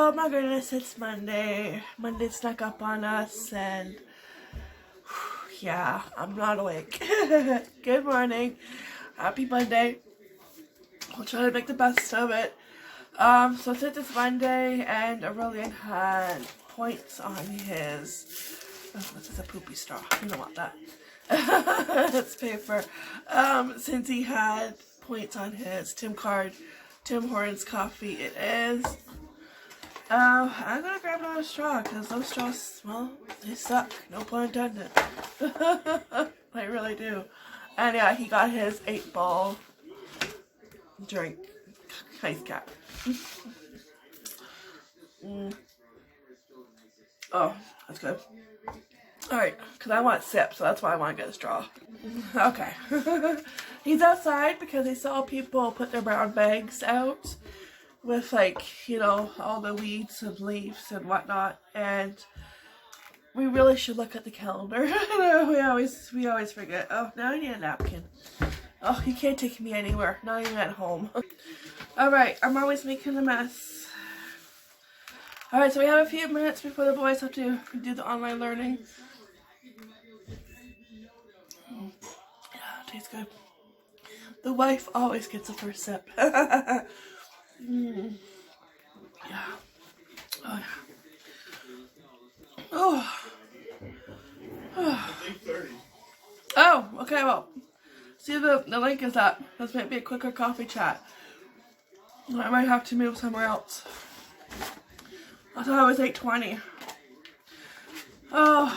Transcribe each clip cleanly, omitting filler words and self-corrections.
Oh my goodness, it's Monday. Monday snuck up on us and yeah, I'm not awake. Good morning. Happy Monday. We'll try to make the best of it. So since it's Monday and Aurelien had points on his, oh, this is a poopy straw. You don't want that. It's paper. Since he had points on his Tim Hortons coffee, it is. I'm gonna grab another straw because those straws, well, they suck. No pun intended. They really do. And yeah, he got his 8-ball drink ice cap. Oh, that's good. Alright, because I want sip, so that's why I want to get a straw. Okay. He's outside because he saw people put their brown bags out with, like, you know, all the weeds and leaves and whatnot, and we really should look at the calendar. we always forget. Oh, now I need a napkin. Oh, you can't take me anywhere, not even at home. Alright, I'm always making a mess. Alright, so we have a few minutes before the boys have to do the online learning. Yeah, tastes good. The wife always gets the first sip. Yeah. Oh, yeah. Oh. Oh, okay, well. See, the link is up. This might be a quicker coffee chat. I might have to move somewhere else. I thought it was 8:20. Oh.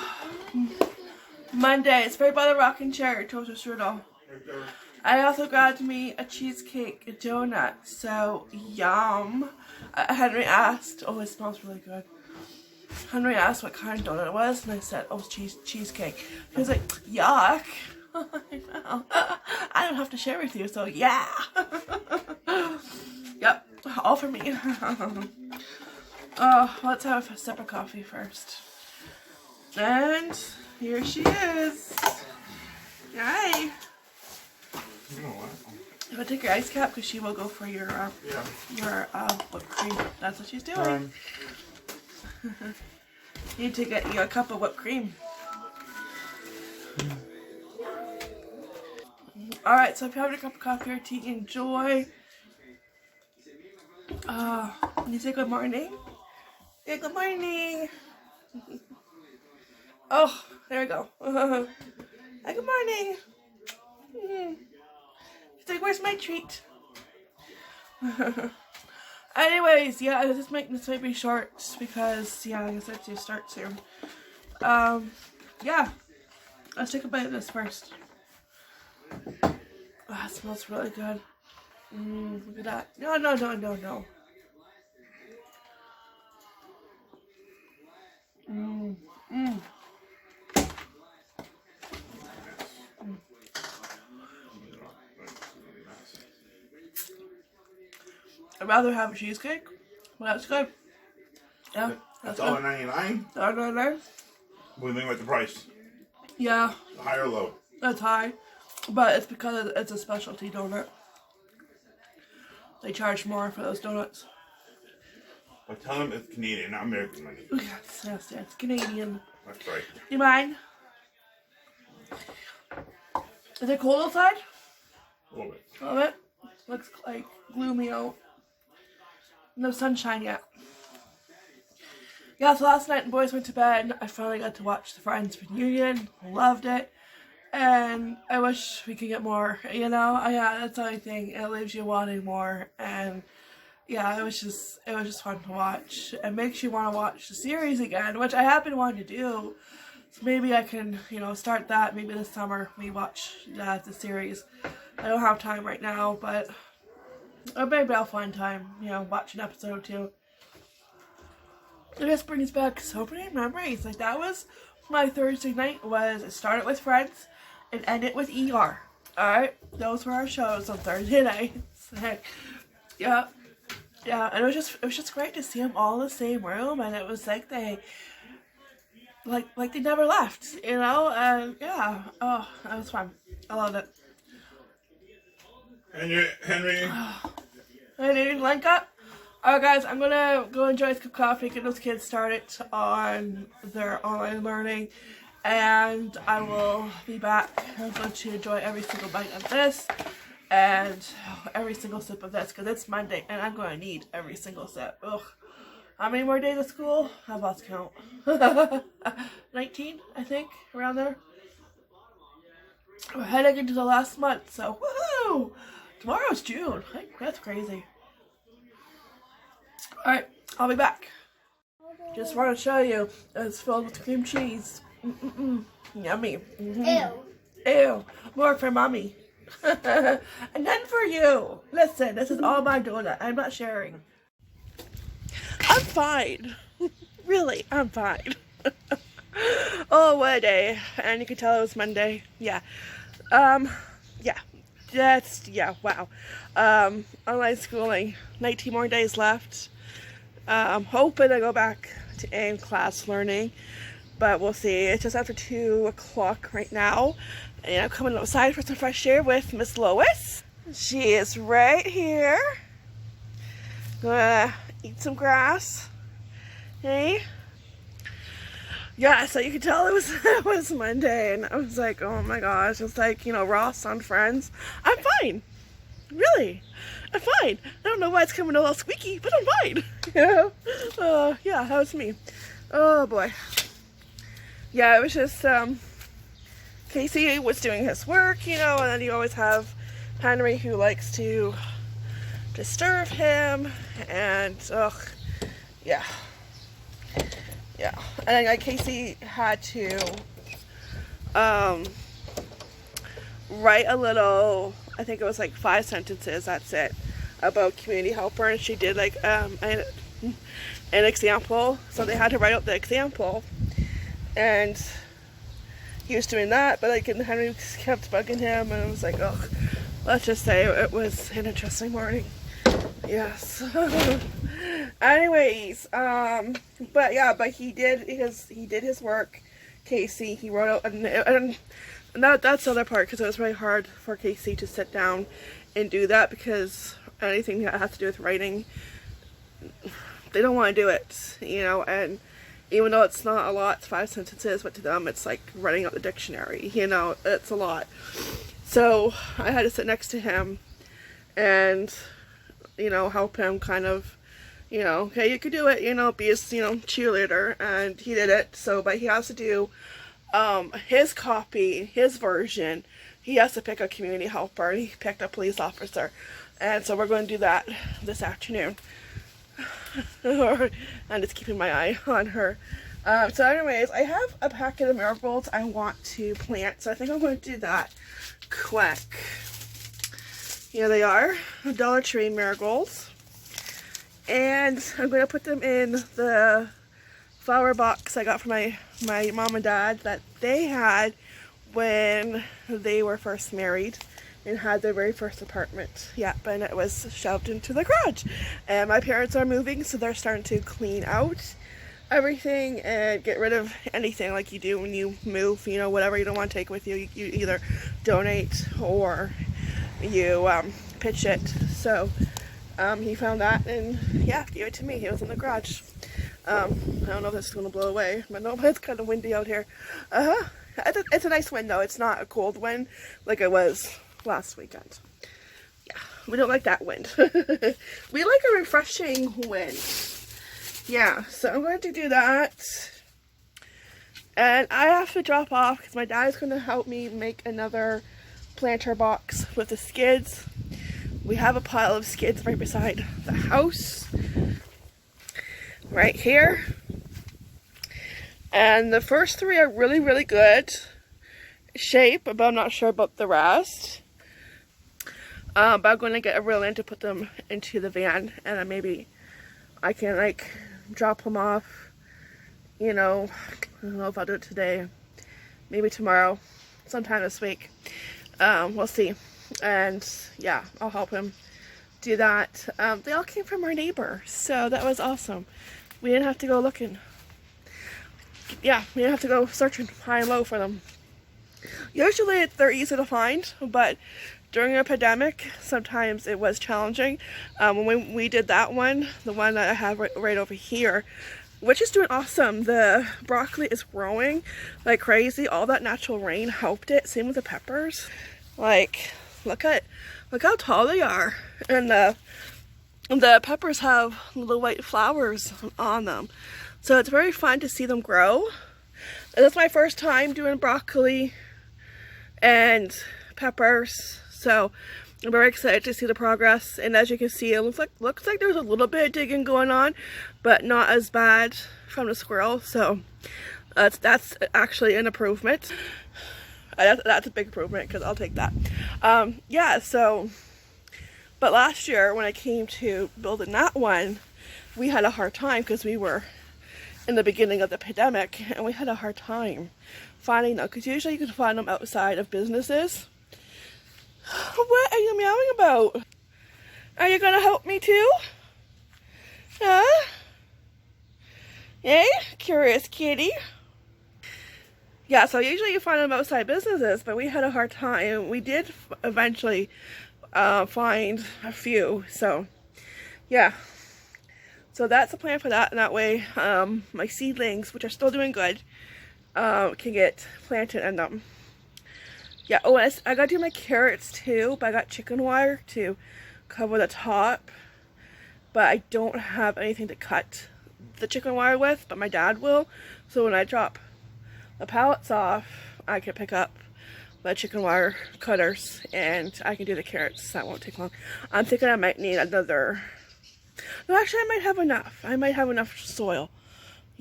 Monday. It's right by the rocking chair. Toaster strudel. I also got me a cheesecake, a donut. So, yum. Henry asked, oh, it smells really good. Henry asked what kind of donut it was, and I said, oh, cheesecake. He was like, yuck. I don't have to share with you, so yeah. Yep, all for me. Oh, let's have a sip of coffee first. And here she is. Hi. If I take your ice cap, because she will go for your whipped cream. That's what she's doing. You need to get you a cup of whipped cream. Alright, so if you're having a cup of coffee or tea, enjoy. Can you say good morning? Yeah, good morning. Oh, there we go. Hi, good morning. He's like, where's my treat? Anyways, yeah, this might be short because, yeah, I guess I have to start soon. Yeah, let's take a bite of this first. Oh, it smells really good. Look at that. No. I'd rather have a cheesecake, but that's good. Yeah, that's $1.99? $1.99. What do you think about the price? Yeah. High or low? It's high, but it's because it's a specialty donut. They charge more for those donuts. Well, tell them it's Canadian, not American money. Yes, it's Canadian. That's right. You mind? Is it cold outside? A little bit. A little bit? Looks like gloomy out. No sunshine yet. Yeah, so last night the boys went to bed. I finally got to watch the Friends reunion. Loved it. And I wish we could get more, you know? Yeah, that's the only thing. It leaves you wanting more. And yeah, it was just fun to watch. It makes you want to watch the series again, which I have been wanting to do. So maybe I can, you know, start that. Maybe this summer we watch the series. I don't have time right now, but maybe I'll find time, you know, watch an episode or two. It just brings back so many memories. Like, that was my Thursday night. It started with Friends and ended with ER. Alright? Those were our shows on Thursday nights. Yeah. Yeah, and it was just great to see them all in the same room, and it was like they never left, you know? And yeah. Oh, that was fun. I loved it. Henry. I didn't link up. Alright guys, I'm gonna go enjoy a cup of coffee, get those kids started on their online learning, and I will be back. I'm going to enjoy every single bite of this and every single sip of this because it's Monday and I'm going to need every single sip. Ugh. How many more days of school? I've lost count. 19, I think, around there. We're heading into the last month, so woohoo! Tomorrow's June. That's crazy. Alright, I'll be back. Just want to show you, it's filled with cream cheese. Yummy. Ew. Ew. More for mommy. And then for you. Listen, this is all my donut. I'm not sharing. I'm fine. Really, I'm fine. Oh, what a day. And you can tell it was Monday. Yeah. Yeah. Wow. Online schooling. 19 more days left. I'm hoping I go back to in-class learning, but we'll see. It's just after 2 o'clock right now, and I'm coming outside for some fresh air with Miss Lois. She is right here. Gonna eat some grass. Hey? Yeah, so you can tell it was Monday, and I was like, oh my gosh, it's like, you know, Ross on Friends. I'm fine. Really. I'm fine. I don't know why it's coming a little squeaky, but I'm fine. You know? Yeah, that was me. Oh boy. Yeah, it was just, Casey was doing his work, you know, and then you always have Henry who likes to disturb him, and, yeah. Yeah. And then, like, Casey had to, write a little, I think it was like 5 sentences, that's it, about community helper, and she did like an example, so they had to write out the example, and he was doing that, but like, and Henry kept bugging him, and I was like, oh, let's just say it was an interesting morning. Yes. Anyways, but yeah, but he did his work, Casey. He wrote out, and that's the other part, because it was really hard for Casey to sit down and do that, because anything that has to do with writing, they don't want to do it, you know, and even though it's not a lot, it's 5 sentences, but to them it's like writing out the dictionary, you know, it's a lot. So I had to sit next to him and, you know, help him kind of, you know, okay, you could do it, you know, be his, you know, cheerleader, and he did it. So, but he has to do his copy, his version. He has to pick a community helper. He picked a police officer, and so we're going to do that this afternoon. I'm just keeping my eye on her. So anyways, I have a packet of marigolds I want to plant, so I think I'm going to do that quick. Here they are, Dollar Tree marigolds, and I'm going to put them in the flower box I got from my mom and dad that they had when they were first married and had their very first apartment. Yeah, and it was shoved into the garage. And my parents are moving, so they're starting to clean out everything and get rid of anything like you do when you move, you know, whatever you don't want to take with you, you either donate or you pitch it. So he found that and yeah, gave it to me. It was in the garage. I don't know if this is going to blow away, but no, it's kind of windy out here. It's a nice wind though. It's not a cold wind like it was last weekend. Yeah, we don't like that wind. We like a refreshing wind. Yeah, so I'm going to do that. And I have to drop off because my dad is going to help me make another planter box with the skids. We have a pile of skids right beside the house. Right here. And the first 3 are really, really good shape, but I'm not sure about the rest. But I'm going to get a reel in to put them into the van, and then maybe I can like drop them off, you know, I don't know if I'll do it today, maybe tomorrow, sometime this week. We'll see. And yeah, I'll help him do that. They all came from our neighbor, so that was awesome. We didn't have to go looking. Yeah, we didn't have to go searching high and low for them. Usually they're easy to find, but during a pandemic, sometimes it was challenging. When we did that one, the one that I have right over here, which is doing awesome. The broccoli is growing like crazy. All that natural rain helped it. Same with the peppers. Like, look how tall they are. And the peppers have little white flowers on them. So it's very fun to see them grow. And that's my first time doing broccoli and peppers. So I'm very excited to see the progress. And as you can see, it looks like there's a little bit of digging going on, but not as bad from the squirrel. So that's actually an improvement. That's a big improvement, because I'll take that. Yeah, so, but last year when I came to building that one, we had a hard time because we were in the beginning of the pandemic, and we had a hard time finding them, because usually you can find them outside of businesses. What are you meowing about? Are you gonna help me too? Huh? Yay? Curious kitty. Yeah, so usually you find them outside businesses, but we had a hard time. We did eventually find a few, so yeah. So that's the plan for that, and that way my seedlings, which are still doing good, can get planted in them. Yeah, oh, I gotta do my carrots too, but I got chicken wire to cover the top. But I don't have anything to cut the chicken wire with, but my dad will. So when I drop the pallets off, I can pick up the chicken wire cutters and I can do the carrots. That won't take long. I'm thinking I might need another. No, actually I might have enough. I might have enough soil.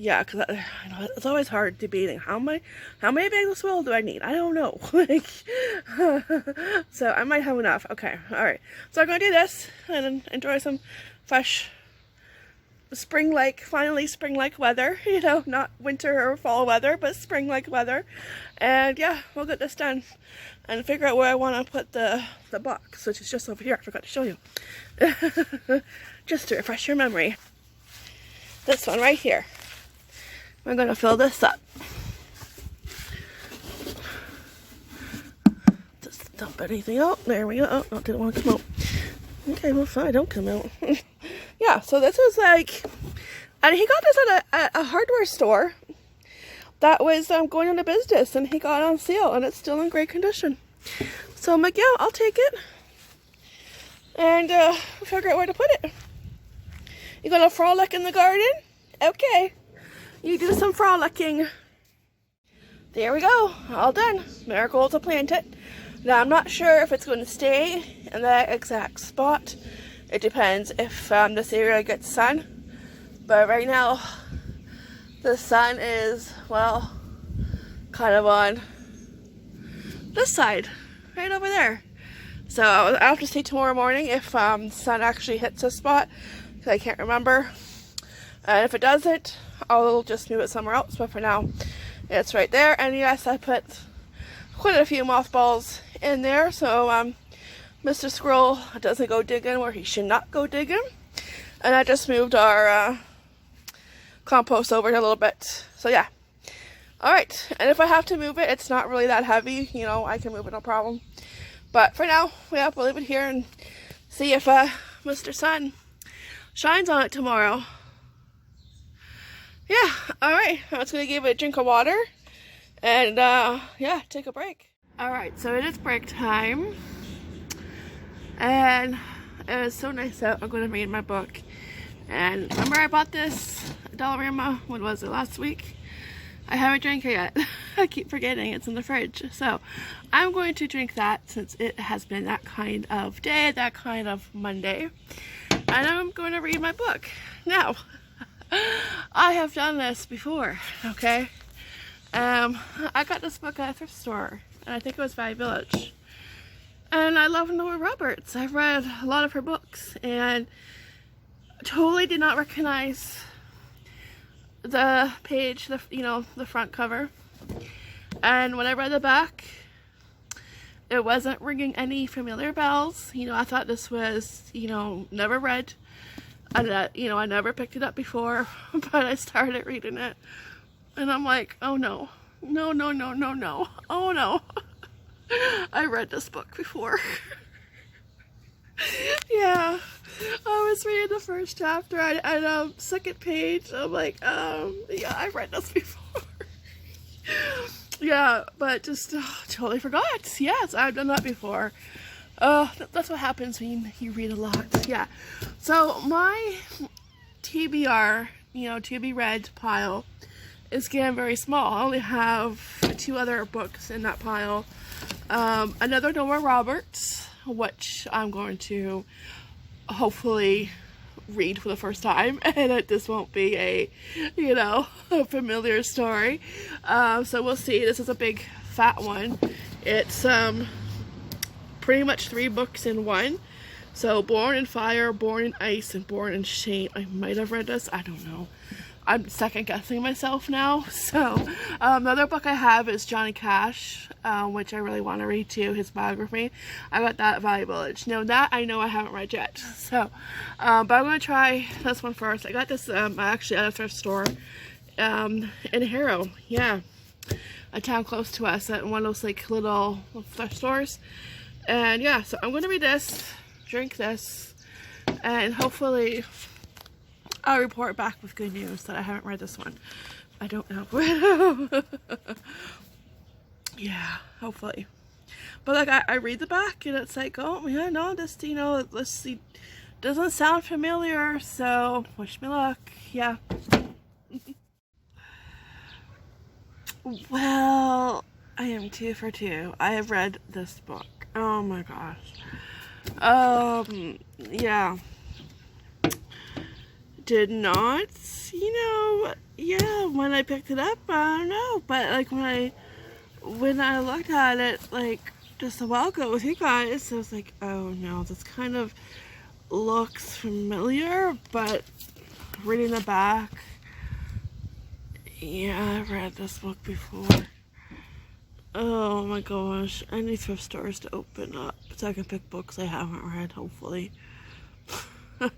Yeah, because I know it's always hard debating how many bags of soil do I need. I don't know. Like, so I might have enough. Okay, all right. So I'm gonna do this and then enjoy some fresh spring-like, finally spring-like weather. You know, not winter or fall weather, but spring-like weather. And yeah, we'll get this done and figure out where I want to put the box, which is just over here. I forgot to show you. Just to refresh your memory. This one right here. We're going to fill this up. Just dump anything out. There we go. Oh, no, didn't want to come out. Okay, well, fine, don't come out. Yeah, so this is like, and he got this at a hardware store that was going into business, and he got it on sale, and it's still in great condition. So I'm like, yeah, I'll take it. And figure out where to put it. You gonna frolic in the garden? Okay. You do some frolicking. There we go, all done. Marigolds are planted. Now I'm not sure if it's going to stay in that exact spot. It depends if this area gets sun. But right now, the sun is, well, kind of on this side, right over there. So I'll have to see tomorrow morning if the sun actually hits this spot, because I can't remember. And if it doesn't, I'll just move it somewhere else, but for now it's right there. And yes, I put quite a few mothballs in there so Mr. Squirrel doesn't go digging where he should not go digging. And I just moved our compost over here a little bit. So yeah, alright, and if I have to move it, it's not really that heavy, you know, I can move it, no problem. But for now, yeah, we'll leave it here and see if Mr. Sun shines on it tomorrow. Yeah, alright, I'm just going to give it a drink of water and yeah, take a break. Alright, so it is break time and it was so nice out. I'm going to read my book. And remember I bought this at Dollarama, when was it, last week? I haven't drank it yet. I keep forgetting it's in the fridge. So I'm going to drink that since it has been that kind of day, that kind of Monday. And I'm going to read my book. Now, I have done this before, okay? I got this book at a thrift store, and I think it was Value Village. And I love Nora Roberts. I've read a lot of her books, and totally did not recognize the page, the front cover. And when I read the back, it wasn't ringing any familiar bells. You know, I thought this was, never read. And, I never picked it up before, but I started reading it. And I'm like, oh no. No, no, no, no, no. Oh no. I read this book before. Yeah, I was reading the first chapter and second page. I'm like, yeah, I read this before. Yeah, but just totally forgot. Yes, I've done that before. That's what happens when you read a lot. Yeah. So my TBR, to be read pile is getting very small. I only have 2 other books in that pile. Another Nora Roberts, which I'm going to hopefully read for the first time, and this won't be a familiar story. So we'll see. This is a big fat one. It's pretty much 3 books in one. So Born in Fire, Born in Ice, and Born in Shame. I might have read this, I don't know. I'm second guessing myself now. So another book I have is Johnny Cash, which I really want to read too, his biography. I got that at Valley Village. Now that I know I haven't read yet. So, but I'm going to try this one first. I got this actually at a thrift store in Harrow. Yeah, a town close to us, at one of those like little thrift stores. And yeah, so I'm going to read this, drink this, and hopefully I'll report back with good news that I haven't read this one. I don't know. Yeah, hopefully. But like I read the back and it's like, oh yeah, no, this doesn't sound familiar, so wish me luck. Yeah. Well, I am 2 for 2. I have read this book. Oh my gosh. Yeah. Did not, yeah, when I picked it up, I don't know, but like when I looked at it, like just a while ago with you guys, I was like, oh no, this kind of looks familiar, but reading the back, yeah, I've read this book before. Oh my gosh, I need thrift stores to open up so I can pick books I haven't read, hopefully. And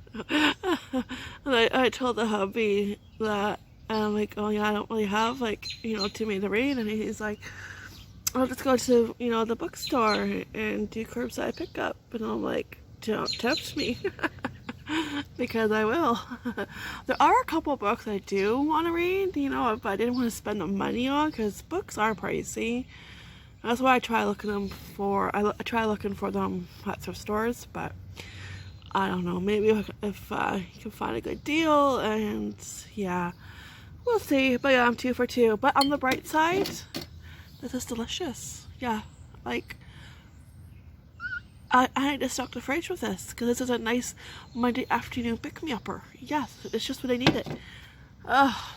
I told the hubby that, and I'm like, oh yeah, I don't really have too many to read, and he's like, I'll just go to the bookstore and do curbside pickup, and I'm like, don't tempt me. Because I will. There are a couple books I do want to read, but I didn't want to spend the money on, because books are pricey. That's why I try looking for them at thrift stores, but I don't know, maybe if you can find a good deal, and yeah, we'll see. But yeah, I'm 2 for 2. But on the bright side, this is delicious. Yeah, like I need to stock the fridge with this, because this is a nice Monday afternoon pick-me-upper. Yes, it's just what I needed.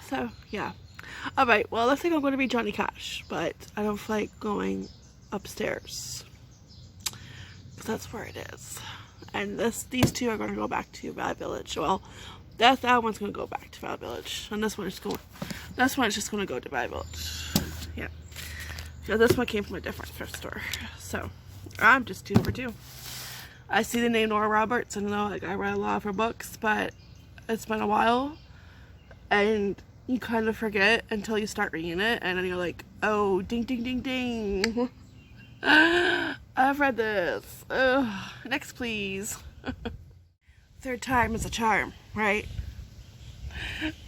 So yeah. Alright, well, I think I'm going to be Johnny Cash, but I don't feel like going upstairs, because that's where it is. And these 2 are going to go back to Valley Village. Well, that one's going to go back to Valley Village, and this one is just going to go to Valley Village. Yeah, so this one came from a different thrift store. So I'm just 2 for 2. I see the name Nora Roberts, and I read a lot of her books, but it's been a while, and you kind of forget until you start reading it, and then you're like, oh, ding ding ding ding. I've read this. Next, please. 3rd time is a charm, right?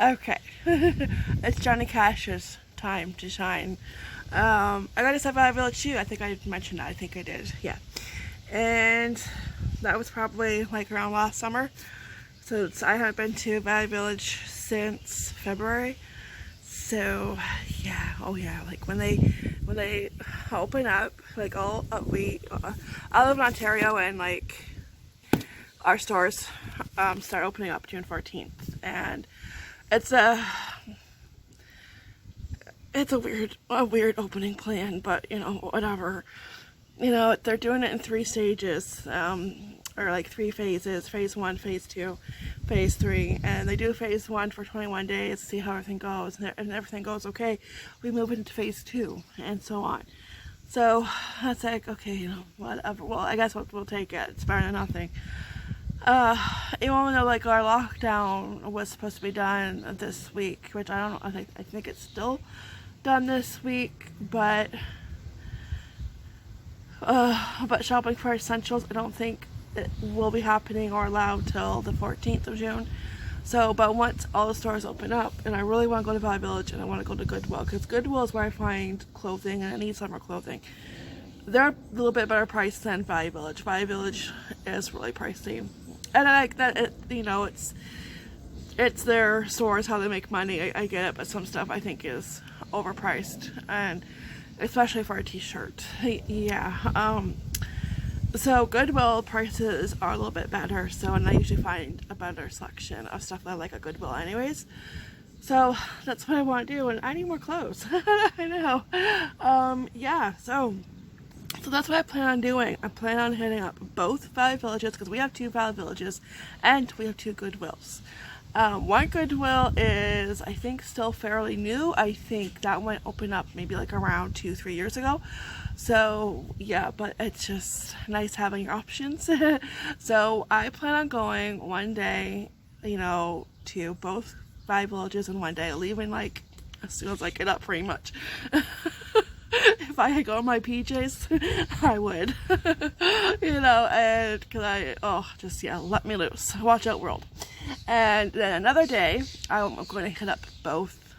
Okay. It's Johnny Cash's time to shine. I got this at Valley Village too. I think I mentioned that. I think I did. Yeah. And that was probably like around last summer. So I haven't been to Valley Village since February. So yeah, oh yeah, like when they open up, like I live in Ontario, and like our stores start opening up June 14th, and it's a weird opening plan, but whatever. They're doing it in 3 stages, or like 3 phases: phase 1, phase 2, phase 3, and they do phase 1 for 21 days to see how everything goes, and everything goes okay, we move into phase 2, and so on. So that's like, okay, whatever. Well, I guess we'll take it. It's better than nothing. Even though like our lockdown was supposed to be done this week, which I don't know, I think it's still done this week, but but shopping for essentials, I don't think it will be happening or allowed till the 14th of June. So, but once all the stores open up, and I really want to go to Valley Village and I want to go to Goodwill, because Goodwill is where I find clothing and I need summer clothing. They're a little bit better priced than Valley Village. Valley Village is really pricey. And I like that, it's their stores, how they make money. I get it, but some stuff I think is overpriced, and especially for a t-shirt. Yeah. So Goodwill prices are a little bit better, and I usually find a better selection of stuff that I like at Goodwill anyways. So that's what I want to do, and I need more clothes. I know. Yeah, so that's what I plan on doing. I plan on hitting up both Valley Villages, because we have 2 Valley Villages and we have 2 Goodwills. One Goodwill is, I think, still fairly new. I think that one opened up maybe like around 2-3 years ago. So yeah, but it's just nice having your options. So I plan on going one day, to both Valley Villages in one day, leaving like as soon as I get up, pretty much. If I could go in my PJs, I would. And because let me loose. Watch out, world. And then another day, I'm going to hit up both.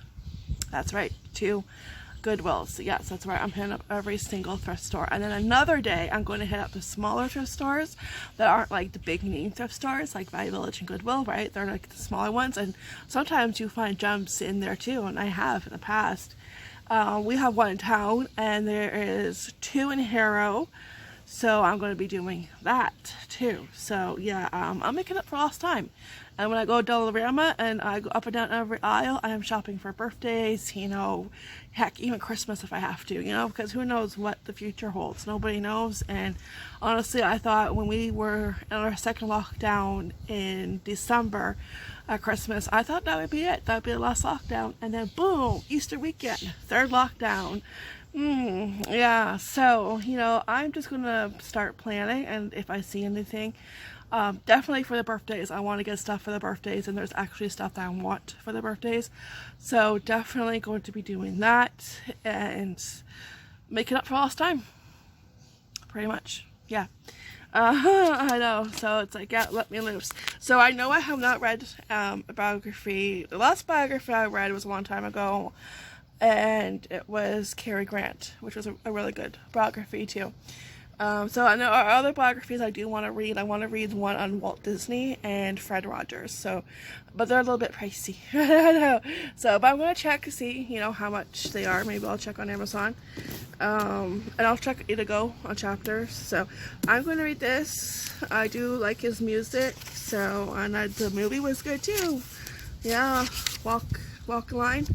That's right, 2 Goodwills. Yes, that's right. I'm hitting up every single thrift store. And then another day, I'm going to hit up the smaller thrift stores that aren't like the big name thrift stores, like Valley Village and Goodwill, right? They're like the smaller ones. And sometimes you find gems in there too, and I have in the past. We have one in town, and there is 2 in Harrow, so I'm going to be doing that too. So yeah, I'm making up for lost time. And when I go to Dollarama and I go up and down every aisle, I am shopping for birthdays, heck, even Christmas if I have to, because who knows what the future holds. Nobody knows. And honestly, I thought when we were in our second lockdown in December, Christmas, I thought that would be it. That would be the last lockdown. And then boom, Easter weekend, 3rd lockdown. Yeah, so, I'm just going to start planning, and if I see anything, definitely for the birthdays, I want to get stuff for the birthdays, and there's actually stuff that I want for the birthdays. So definitely going to be doing that and making up for lost time. Pretty much, yeah. I know, so it's like, yeah, let me loose. So I know I have not read a biography. The last biography I read was a long time ago, and it was Cary Grant, which was a really good biography too. So I know our other biographies I do want to read. I want to read one on Walt Disney and Fred Rogers. So, but they're a little bit pricey. I know. So, but I'm going to check to see, how much they are. Maybe I'll check on Amazon. And I'll check Itago on Chapters. So I'm going to read this. I do like his music. So, and the movie was good too. Yeah. Walk a line.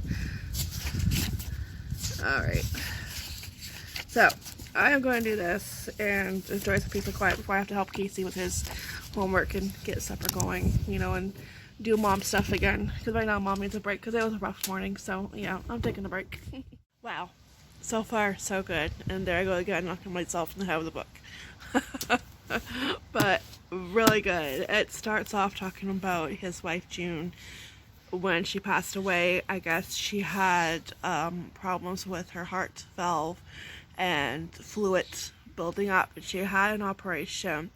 Alright. So, I am going to do this and enjoy some peace and quiet before I have to help Casey with his homework and get supper going, and do mom stuff again. Because right now mom needs a break because it was a rough morning. So, yeah, I'm taking a break. Wow. So far, so good. And there I go again, knocking myself in the head with a book. But, really good. It starts off talking about his wife, June. When she passed away, I guess she had problems with her heart valve and fluid building up, and she had an operation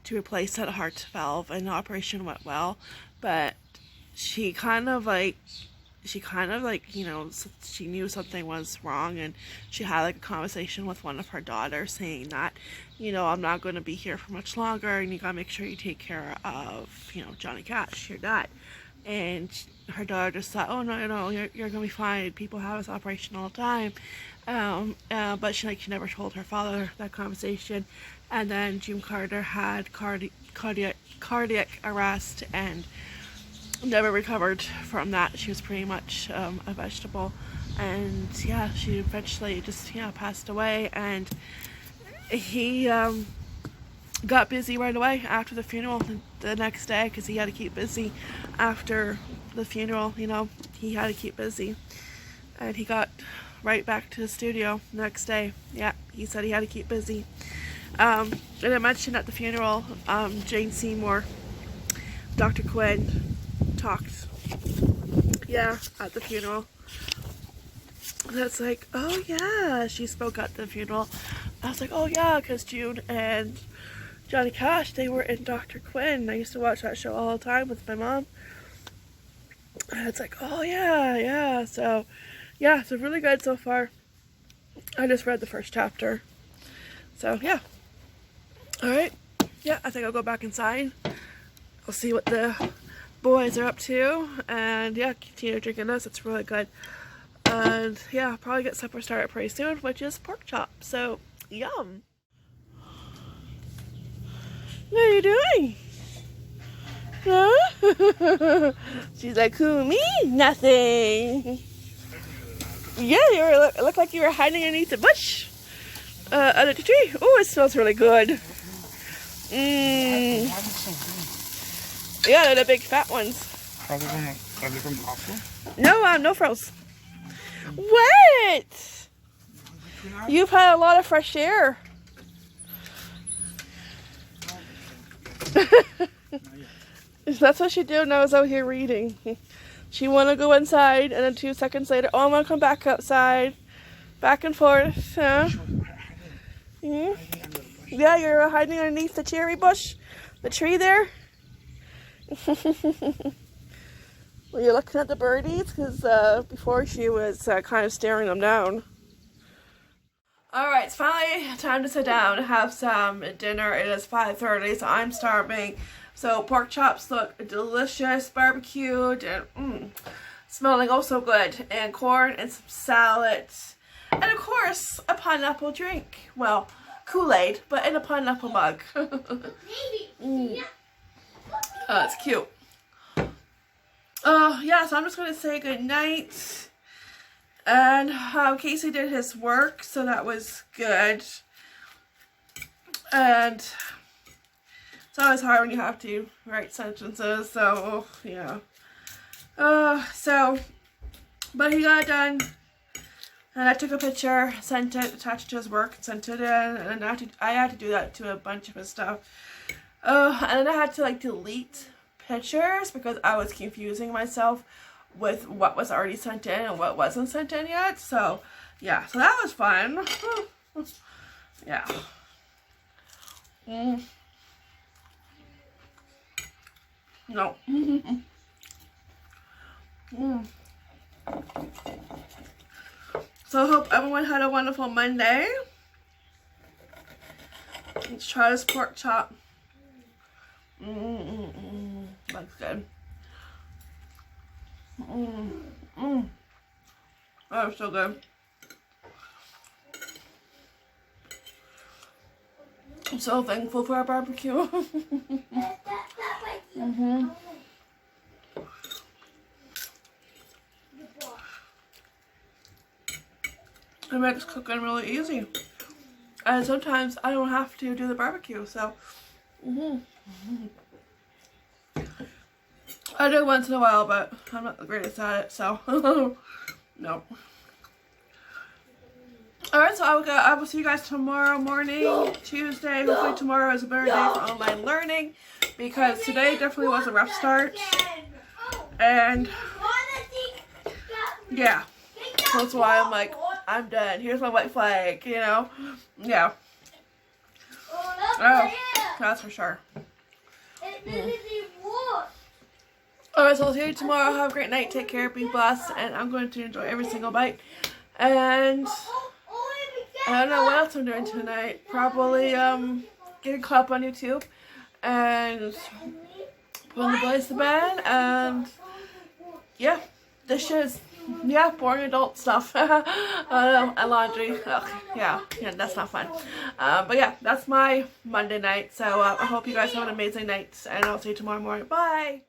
to replace that heart valve, and the operation went well, but she kind of she knew something was wrong, and she had like a conversation with one of her daughters saying that, I'm not going to be here for much longer, and you gotta make sure you take care of, Johnny Cash, your dad. And her daughter just thought, oh no, you're gonna be fine. People have this operation all the time. But she never told her father that conversation. And then June Carter had cardiac arrest and never recovered from that. She was pretty much a vegetable. And yeah, she eventually just passed away. And he got busy right away after the funeral the next day, because he had to keep busy after the funeral. He had to keep busy, and he got right back to the studio the next day. Yeah, he said he had to keep busy. And I mentioned at the funeral, Jane Seymour, Dr. Quinn talked, at the funeral. That's like, oh yeah, she spoke at the funeral. I was like, oh yeah, because June and Johnny Cash, they were in Dr. Quinn. I used to watch that show all the time with my mom. And it's like, oh yeah. So, yeah, it's really good so far. I just read the first chapter. So, yeah. Alright. Yeah, I think I'll go back inside. I'll see what the boys are up to. And, yeah, continue drinking this. It's really good. And, yeah, I'll probably get supper started pretty soon, which is pork chop. So, yum. What are you doing? Huh? She's like, who, me? Nothing. Yeah, you look like you were hiding underneath the bush. Under the tree. Oh, it smells really good. Yeah, they're the big fat ones. Are they from Costco? No, no froze. What? You've had a lot of fresh air. That's what she did when I was out here reading. She wanted to go inside, and then 2 seconds later, oh, I'm going to come back outside. Back and forth. Huh? Yeah, you're hiding underneath the cherry bush. The tree there. Well, you're looking at the birdies, because before she was kind of staring them down. Alright, it's finally time to sit down and have some dinner. It is 5:30, so I'm starving. So pork chops look delicious, barbecued, and smelling oh so good. And corn and some salad. And of course, a pineapple drink. Well, Kool-Aid, but in a pineapple mug. Oh, it's cute. Yeah, so I'm just going to say good night. And Casey did his work, so that was good. And it's always hard when you have to write sentences, so yeah. But he got it done. And I took a picture, sent it, attached to his work, sent it in, and I had to do that to a bunch of his stuff. And then I had to like delete pictures because I was confusing myself with what was already sent in and what wasn't sent in yet. So yeah, so that was fun. Yeah. No. So I hope everyone had a wonderful Monday. Let's try this pork chop. That's good. That was so good. I'm so thankful for our barbecue. It makes cooking really easy. And sometimes I don't have to do the barbecue, so I do once in a while, but I'm not the greatest at it, so no. Alright, so I will see you guys tomorrow morning, Tuesday. Hopefully tomorrow is a better day for online learning, because today definitely was a rough start. And yeah, that's why I'm like, I'm done. Here's my white flag, you know? Yeah. Oh, that's for sure. Alright, so I'll see you tomorrow. Have a great night. Take care. Be blessed. And I'm going to enjoy every single bite. And I don't know what else I'm doing tonight. Probably getting caught up on YouTube. And putting the boys to bed. And yeah, dishes. Yeah, boring adult stuff. And laundry. Ugh, yeah, that's not fun. But yeah, that's my Monday night. So I hope you guys have an amazing night. And I'll see you tomorrow morning. Bye!